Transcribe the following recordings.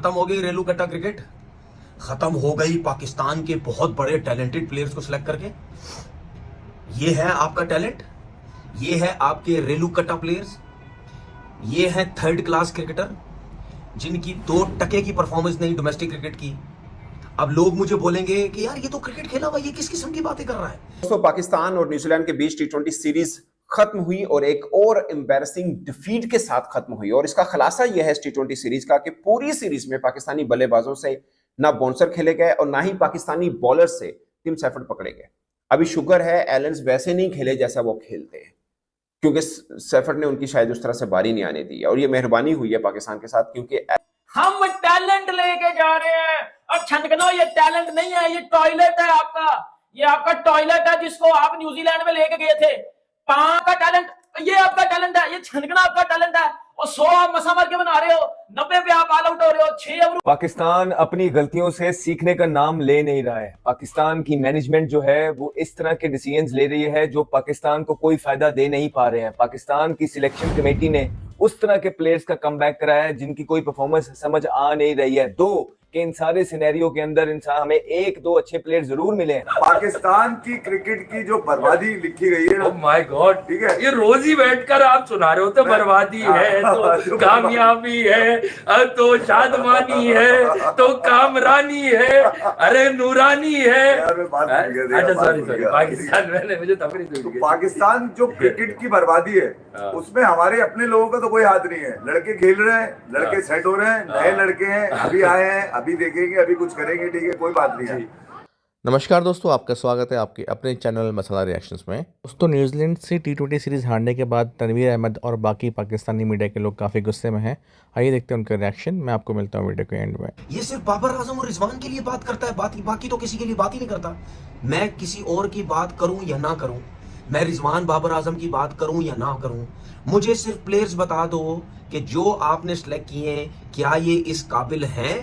खत्म हो गई रेलू कट्टा क्रिकेट, खत्म हो गई पाकिस्तान के बहुत बड़े टैलेंटेड प्लेयर्स को सिलेक्ट करके। ये है आपका टैलेंट, ये है आपके रेलू कट्टा प्लेयर्स, ये है थर्ड क्लास क्रिकेटर जिनकी 2% की परफॉर्मेंस नहीं डोमेस्टिक क्रिकेट की। अब लोग मुझे बोलेंगे कि यार ये तो क्रिकेट खेला हुआ, ये किस किस्म की बातें कर रहा है। दोस्तों, पाकिस्तान और न्यूजीलैंड के बीच टी20 सीरीज खत्म हुई और एक और एम्बैरेसिंग डिफीट के साथ खत्म हुई। और इसका खुलासा यह है इस टी20 सीरीज का कि पूरी सीरीज में पाकिस्तानी बल्लेबाजों से ना बाउंसर खेले गए और ना ही पाकिस्तानी बॉलर से टिम सैफर्ड पकड़े गए। अभी शुगर है एलन्स वैसे नहीं खेले जैसा वो खेलते हैं, क्योंकि सैफर्ड ने उनकी शायद उस तरह से बारी नहीं आने दी है। और ये मेहरबानी हुई है पाकिस्तान के साथ, क्योंकि हम टैलेंट लेके जा रहे हैं। अब छनकनो, ये टैलेंट नहीं है, ये टॉयलेट है आपका। ये आपका टॉयलेट है जिसको आप न्यूजीलैंड में लेके गए थे। पां का टैलेंट ये आपका टैलेंट है, ये छनकना आपका टैलेंट है। और 100 आप मसा मार के बना रहे हो, 90 पे आप ऑल आउट हो रहे हो, 6 ओवर। पाकिस्तान अपनी गलतियों से सीखने का नाम ले नहीं रहा है। पाकिस्तान की मैनेजमेंट जो है वो इस तरह के डिसीजंस ले रही है जो पाकिस्तान को कोई फायदा दे नहीं पा रहे हैं। पाकिस्तान की सिलेक्शन कमेटी ने उस तरह के प्लेयर्स का कमबैक कराया है जिनकी कोई परफॉर्मेंस समझ आ नहीं रही है। दो कि इन सारे सिनेरियो के अंदर इंसान हमें 1-2 अच्छे प्लेयर जरूर मिले हैं। पाकिस्तान की क्रिकेट की जो बर्बादी लिखी गई है, ओह माय गॉड, ठीक है, ये रोज ही बैठकर आप सुना रहे हो तो बर्बादी है तो कामयाबी है तो शादमानी है तो कामरानी है, अरे नूरानी है। यार मैं बात भूल गया, अच्छा बात सॉरी भूल सॉरी, गया। पाकिस्तान मैंने मुझे तफरी तो भूल गई। पाकिस्तान जो क्रिकेट की बर्बादी है उसमें हमारे अपने लोगों का तो कोई हाथ नहीं है। लड़के खेल रहे हैं, लड़के सेट हो रहे हैं, नए लड़के हैं, अभी आए हैं, अभी देखेंगे, अभी कुछ करेंगे, ठीक है, कोई बात नहीं है। नमस्कार दोस्तों, आपका स्वागत है आपके अपने चैनल मसाला रिएक्शंस में। दोस्तों, न्यूजीलैंड से टी20 सीरीज़ हारने के बाद तनवीर अहमद और बाकी पाकिस्तानी मीडिया के लोग काफ़ी गुस्से में हैं। आइए देखते हैं उनका रिएक्शन। मैं आपको मिलता हूँ वीडियो के एंड में। ये सिर्फ बाबर आजम और रिजवान के लिए बात करता है, बाकी तो किसी के लिए बात ही नहीं करता। मैं किसी और की बात करूं या ना करूं, मैं रिजवान बाबर आजम की बात करूं या ना करूं, मुझे सिर्फ प्लेयर्स बता दो कि जो आपने सिलेक्ट किए हैं क्या ये इस काबिल हैं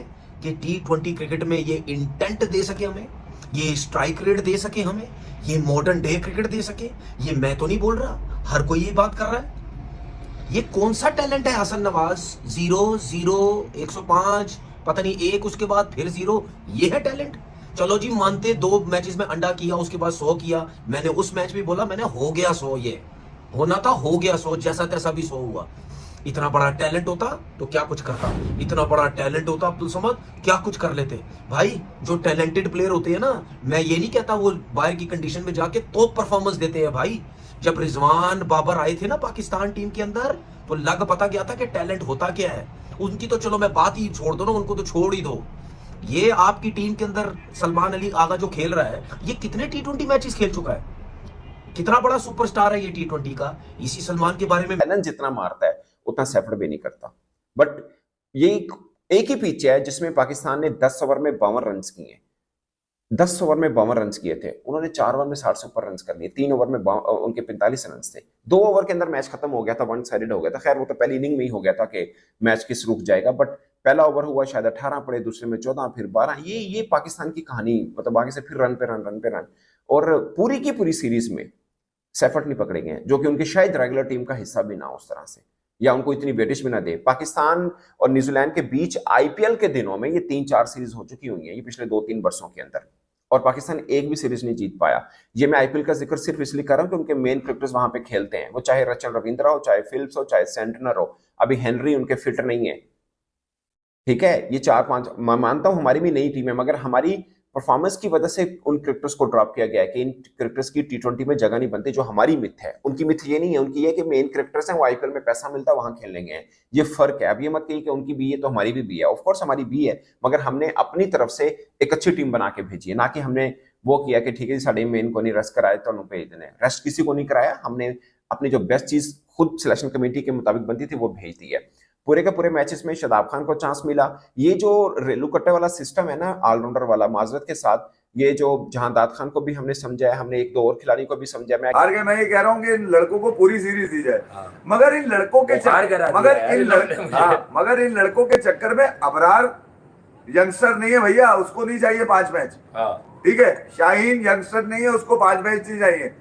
कि टी20 क्रिकेट में ये इंटेंट दे सके हमें, ये स्ट्राइक रेट दे सके हमें, ये मॉडर्न डे क्रिकेट दे सके। ये मैं तो नहीं बोल रहा, हर कोई ये बात कर रहा है। ये कौन सा टैलेंट है हसन नवाज? 0 0 105 पता नहीं 1 उसके बाद फिर 0, ये है टैलेंट? चलो जी मानते 2 मैचेस में अंडा किया, उसके बाद 100 किया। मैंने उस मैच में बोला मैंने हो गया 100, ये होना था, हो गया 100, जैसा तैसा भी 100 हुआ। इतना बड़ा टैलेंट होता तो क्या कुछ करता, इतना बड़ा टैलेंट होता अब्दुल समद क्या कुछ कर लेते भाई। जो टैलेंटेड प्लेयर होते हैं ना, मैं ये नहीं कहता वो बाहर की कंडीशन में जाके तो परफॉर्मेंस देते हैं भाई। जब रिजवान बाबर आए थे ना पाकिस्तान टीम के अंदर तो लग पता गया था कि टैलेंट होता क्या है। उनकी तो चलो मैं बात ही छोड़ दो ना, उनको तो छोड़ ही दो। ये आपकी टीम के अंदर सलमान अली आगा जो खेल रहा है, ये कितने टी20 मैचेस खेल चुका है, कितना बड़ा सुपरस्टार है ये टी20 का। इसी सलमान के बारे में एलन जितना मारता है उतना सैफर्ड भी नहीं करता। बट ये एक ही पिच है जिसमें पाकिस्तान ने 10 ओवर में 52 रन किए। 10 ओवर में 52 रन किए थे उन्होंने, 4 ओवर में 60 से ऊपर रन कर लिए, 3 ओवर में उनके 45 रन थे। 2 ओवर के अंदर मैच खत्म हो गया था, वन साइडेड हो गया था। खैर वो तो पहली इनिंग में ही हो गया था कि मैच किस रुक जाएगा। बट पहला ओवर हुआ शायद 18 पड़े, दूसरे में 14, फिर 12। ये पाकिस्तान की कहानी, मतलब आगे से फिर रन पे रन, रन पे रन। और पूरी की पूरी सीरीज में सैफर्ड नहीं पकड़े गए, जो कि उनकी शायद रेगुलर टीम का हिस्सा भी ना उस तरह से, या उनको इतनी वेटेज भी ना दे। पाकिस्तान और न्यूजीलैंड के बीच आईपीएल के दिनों में ये 3-4 सीरीज हो चुकी हुई हैं, ये पिछले 2-3 वर्षों के अंदर, और पाकिस्तान एक भी सीरीज नहीं जीत पाया। ये मैं आईपीएल का जिक्र सिर्फ इसलिए कर रहा हूं कि उनके मेन क्रिकेटर्स वहां पे खेलते हैं, वो चाहे रचल रविंद्रा हो, चाहे फिल्प्स हो, चाहे सेंटनर हो। अभी हेनरी उनके फिट नहीं है, ठीक है। ये 4-5 मैं मानता हूं हमारी भी नई टीम है, मगर हमारी परफॉर्मेंस की वजह से उन क्रिकेटर्स को ड्रॉप किया गया है कि इन क्रिकेटर्स की टी20 में जगह नहीं बनती, जो हमारी मिथ है। उनकी मिथ ये नहीं है, उनकी ये है कि मेन क्रिकेटर्स हैं, वो आईपीएल में पैसा मिलता है वहां खेलने गए हैं। ये फर्क है। अब ये मत कहिए कि उनकी भी है तो हमारी भी है। ऑफ कोर्स हमारी भी है, मगर हमने अपनी तरफ से एक अच्छी टीम बना के भेजी है, ना कि हमने वो किया कि ठीक है जी साढ़े मेन को नहीं रेस्ट कराया तो उन्होंने भेज देने। रेस्ट किसी को नहीं कराया, हमने अपनी जो बेस्ट चीज खुद सिलेक्शन कमेटी के मुताबिक बनती थी वो भेज दी है। पूरे के पूरे मैचेस में शादाब खान को चांस मिला। ये जो रेलू कट्टे वाला सिस्टम है ना, ऑलराउंडर वाला, माजरत के साथ, ये जो जहांदाद खान को भी हमने समझा है, हमने 1-2 और खिलाड़ी को भी समझा। मैं ये कह रहा हूँ कि इन लड़कों को पूरी सीरीज दी जाए, मगर इन लड़कों के मगर इन लड़कों के चक्कर में अबरार यंगस्टर नहीं है भैया, उसको नहीं चाहिए 5 मैच, ठीक है। शाहीन यंगस्टर नहीं है, उसको 5 मैच नहीं चाहिए।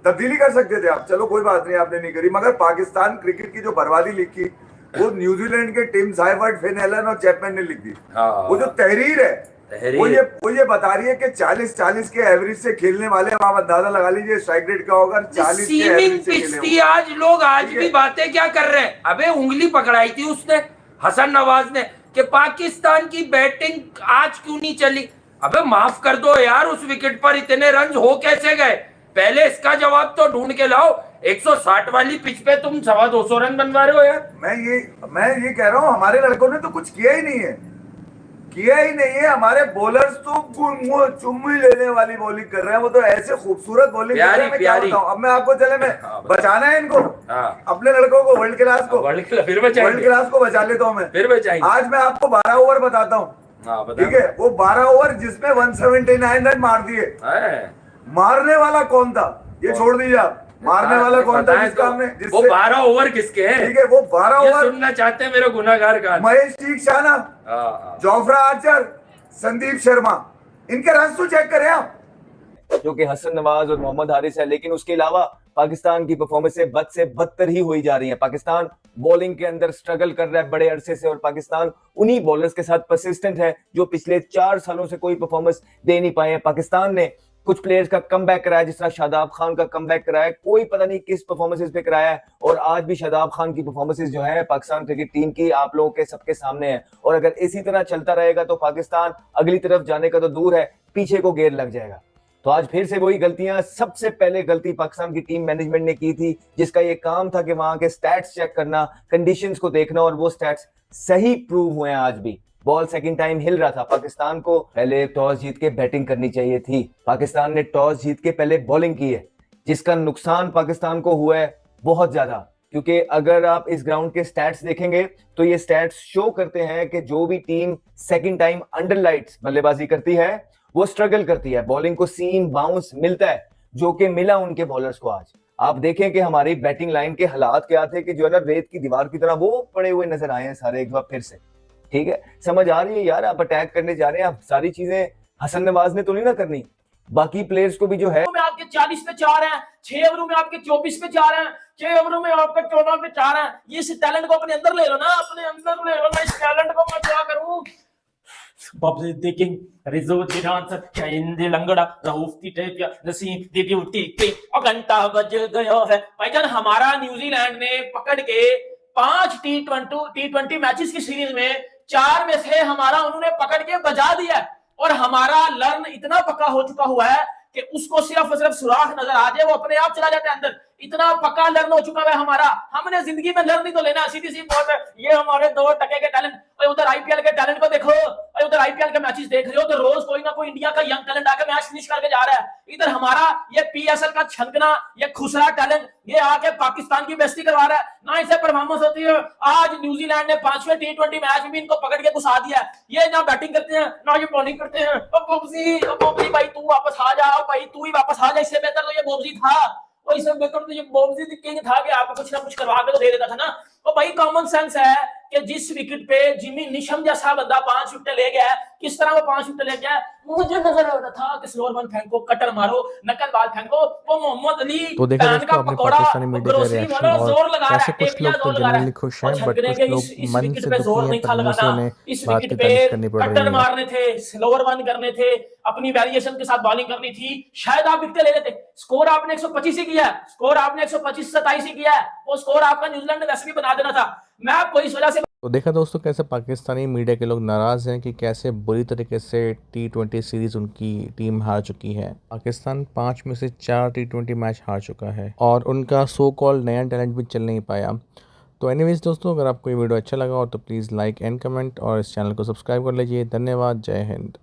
तब्दीली कर सकते थे आप, चलो कोई बात नहीं, आपने नहीं करी। मगर पाकिस्तान क्रिकेट की जो बर्बादी लिखी, वो न्यूजीलैंड के टिम साइफर्ट, फिन एलन और चैपमैन ने लिखी। हाँ। वो जो तहरीर है वो ये बता रही है कि 40 के एवरेज से खेलने वाले, आप अंदाजा लगा लीजिए स्ट्राइक रेट का होगा 40 के एवरेज से खेलने वाले। आज लोग आज भी बातें क्या कर रहे हैं, अबे उंगली पकड़ाई थी उसने हसन नवाज ने कि पाकिस्तान की बैटिंग आज क्यों नहीं चली। अबे माफ कर दो यार, उस विकेट पर इतने रन हो कैसे गए, पहले इसका जवाब तो ढूंढ के लाओ। 160 वाली पिच पे तुम 225 रन बनवा रहे हो यार। मैं ये कह रहा हूँ हमारे लड़कों ने तो कुछ किया ही नहीं है, हमारे बॉलर्स तो चुम्मी लेने वाली बॉलिंग कर रहे हैं, वो तो ऐसे खूबसूरत बॉलिंग कर रहे हैं। मैं क्या बताऊं, अब मैं आपको बचाना है इनको, अपने लड़कों को, वर्ल्ड क्लास को बचा लेता हूँ मैं, फिर बचाएंगे। आज मैं आपको 12 ओवर बताता हूँ, ठीक है, वो 12 ओवर जिसमें 179 रन मार दिए, मारने वाला कौन था ये छोड़ दीजिए आप, मारने वाला कौन था जिसका हमने, वो 12 ओवर किसके हैं, ठीक है, वो 12 ओवर सुनना चाहते हैं मेरे गुनाहगार का। महेश दीक्षाना, जोफ्रा आर्चर, संदीप शर्मा, इनके रन तो चेक करें आप, जो कि हसन नवाज और मोहम्मद हारिस है। लेकिन उसके अलावा पाकिस्तान की परफॉर्मेंस से बदतर ही हुई जा रही है। पाकिस्तान बॉलिंग के अंदर स्ट्रगल कर रहा है बड़े अरसे से, और पाकिस्तान उन्हीं बॉलर्स के साथ परसिस्टेंट है जो पिछले 4 सालों से कोई परफॉर्मेंस दे नहीं पाए हैं। पाकिस्तान ने कुछ प्लेयर्स का कमबैक कराया, जिस तरह शादाब खान का कमबैक कराया, कोई पता नहीं किस परफॉर्मेंसेस पे कराया है, और आज भी शादाब खान की परफॉर्मेंसेस जो है पाकिस्तान क्रिकेट टीम की आप लोगों के सबके सामने है। और अगर इसी तरह चलता रहेगा तो पाकिस्तान अगली तरफ जाने का तो दूर है, पीछे को घेर लग जाएगा। तो आज फिर से वही गलतियां, सबसे पहले गलती पाकिस्तान की टीम मैनेजमेंट ने की थी, जिसका ये काम था कि वहां के स्टैट्स चेक करना, कंडीशंस को देखना, और वो स्टैट्स सही प्रूव हुए हैं। आज भी बॉल सेकंड टाइम हिल रहा था, पाकिस्तान को पहले टॉस जीत के बैटिंग करनी चाहिए थी, पाकिस्तान ने टॉस जीत के पहले बॉलिंग की है, जिसका नुकसान पाकिस्तान को हुआ है बहुत ज्यादा। क्योंकि अगर आप इस ग्राउंड के स्टैट्स देखेंगे तो ये स्टैट्स शो करते हैं कि जो भी team second time under lights बल्लेबाजी करती है वो स्ट्रगल करती है, बॉलिंग को सीम बाउंस मिलता है, जो कि मिला उनके बॉलर्स को। आज आप देखें कि हमारी बैटिंग लाइन के हालात क्या थे, कि जो है ना रेत की दीवार की तरह वो पड़े हुए नजर आए हैं सारे एक बार फिर से। ठीक है, समझ आ रही है यार, आप अटैक करने जा रहे हैं, आप सारी चीजें हसन नवाज ने तो नहीं ना करनी, बाकी प्लेयर्स को भी जो है। में आपके 40 पे 4 हैं, 6 ओवरों में आपके 24 पे 4 हैं, 6 ओवरों में आपके 14 पे 4 हैं। ये इस टैलेंट को अपने अंदर ले लो ना, अपने अंदर ले लो ना इस टैलेंट को। मैं क्या करूं, Bob's the king, Rizzo the dancer, in the लंगड़ा, रऊफ की टेपिया, नसीम दी ब्यूटी की, और घंटा बज गया है। भाईजान हमारा न्यूजीलैंड ने पकड़ के 5 टी20 मैचेस की सीरीज में 4 में से हमारा उन्होंने पकड़ के बजा दिया, और हमारा लर्न इतना पक्का हो चुका हुआ है कि उसको सिर्फ और सिर्फ सुराख नजर आ जाए वो अपने आप चला जाता है अंदर। इतना पक्का लर्न हो चुका है हमारा, हमने जिंदगी में लर्न ही तो लेना, सीधी सी बात है। ये हमारे 2 टके के टैलेंट, और उधर आईपीएल के टैलेंट को देखो, और उधर आईपीएल के मैचेस देख रहे हो तो रोज कोई ना कोई इंडिया का यंग टैलेंट आके मैच फिनिश करके जा रहा है। इधर हमारा ये पीएसएल का छनकना, ये खुसरा टैलेंट, ये आके पाकिस्तान की बेइज्जती करवा रहा है, ना इसे परफॉर्मेंस होती है। आज न्यूजीलैंड ने 5वें टी20 मैच में भी इनको पकड़ के घुसा दिया। ये ना बैटिंग करते हैं ना ये बॉलिंग करते हैं। बोबजी भाई तू वापस आ जा, भाई तू ही वापस आ जा, इससे बेहतर तो ये बोबजी था, और इससे बेहतर तो ये बोबजी किंग था कि आपको कुछ ना कुछ करवा के तो दे देता था ना। तो भाई कॉमन सेंस है कि जिस विकेट पे जिमी निशम जैसा बंदा 5 विकेट ले गया, किस तरह वो 5 विकेट ले गया, मुझे नजर आ रहा था कि स्लोअर वन फेंको, कटर मारो, नकल बाल फेंको, वो मोहम्मद अली तो देखा दोस्तों आपने पाकिस्तानी मीडिया का रिएक्शन, और कैसे कुछ लोग तो जनरली खुश हैं बट कुछ लोग मन से दुखी हैं, तनवीर ने बात की तारीफ करनी पड़ रही कटर है। मारने थे, स्लोअर वन करने थे, अपनी वेरिएशन के साथ बॉलिंग करनी थी, शायद आप विकेट ले लेते। स्कोर आपने 125 ही किया, स्कोर आपने 125-27 ही किया है, वो स्कोर आपका न्यूजीलैंड ने वैसे भी बना देना था। मैं आपको इस वजह से तो देखा दोस्तों कैसे पाकिस्तानी मीडिया के लोग नाराज़ हैं कि कैसे बुरी तरीके से टी20 सीरीज़ उनकी टीम हार चुकी है। पाकिस्तान 5 में से 4 टी20 मैच हार चुका है, और उनका सो कॉल नया टैलेंट भी चल नहीं पाया। तो एनीवेज दोस्तों, अगर आपको ये वीडियो अच्छा लगा हो तो प्लीज़ लाइक एंड कमेंट, और इस चैनल को सब्सक्राइब कर लीजिए। धन्यवाद, जय हिंद।